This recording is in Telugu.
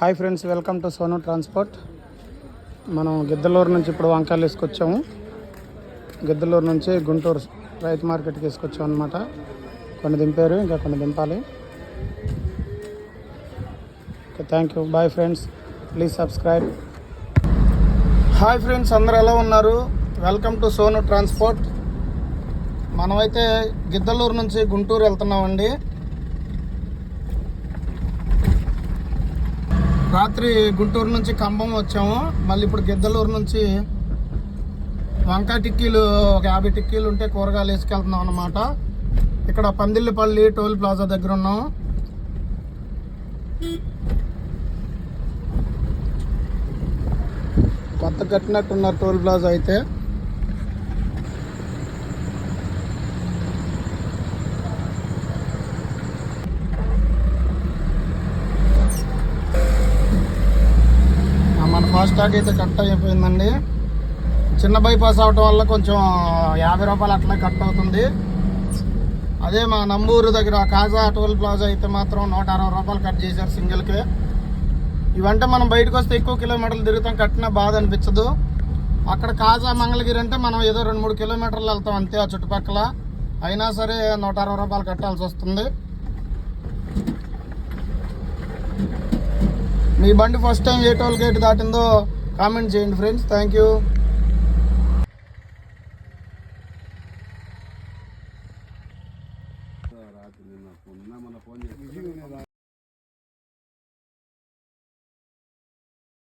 Hi friends, welcome to Sonu transport. మనం గిద్దలూరు నుంచి ఇప్పుడు వంకాయలు వేసుకొచ్చాము. గిద్దలూరు నుంచి గుంటూరు రైతు మార్కెట్కి వేసుకొచ్చాము అనమాట. కొన్ని దింపారు, ఇంకా కొన్ని దింపాలి. Okay, thank you. Bye friends, please subscribe. Hi friends, అందరూ ఎలా ఉన్నారు? Welcome to Sonu transport. మనమైతే గిద్దలూరు నుంచి గుంటూరు వెళ్తున్నామండి. రాత్రి గుంటూరు నుంచి ఖమ్మం వచ్చాము. మళ్ళీ ఇప్పుడు గిద్దలూరు నుంచి వంకాయ టిక్కీలు ఒక 50 టిక్కీలు ఉంటే కూరగాయలు వేసుకెళ్తున్నాం అన్నమాట. ఇక్కడ పందిళ్ళపల్లి టోల్ ప్లాజా దగ్గర ఉన్నాము. కొత్త కట్టినట్టున్నారు టోల్ ప్లాజా అయితే. మన ఫాస్టాగ్ అయితే కట్ అయిపోయిందండి. చిన్న బైపాస్ అవటం వల్ల కొంచెం 50 రూపాయలు అట్లా కట్ అవుతుంది. అదే మా నంబూరు దగ్గర కాజా టోల్ ప్లాజా అయితే మాత్రం 160 రూపాయలు కట్ చేశారు సింగిల్కే. ఇవంటే మనం బయటకు వస్తే ఎక్కువ కిలోమీటర్లు తిరుగుతాం, కట్టినా బాధ అనిపించదు. అక్కడ కాజా మంగళగిరి అంటే మనం ఏదో 2-3 కిలోమీటర్లు వెళ్తాం అంతే ఆ చుట్టుపక్కల. అయినా సరే 160 రూపాయలు కట్టాల్సి వస్తుంది. మీ బండి ఫస్ట్ టైం ఏ టోల్ గేట్ దాటిందో కామెంట్ చేయండి ఫ్రెండ్స్. Thank you.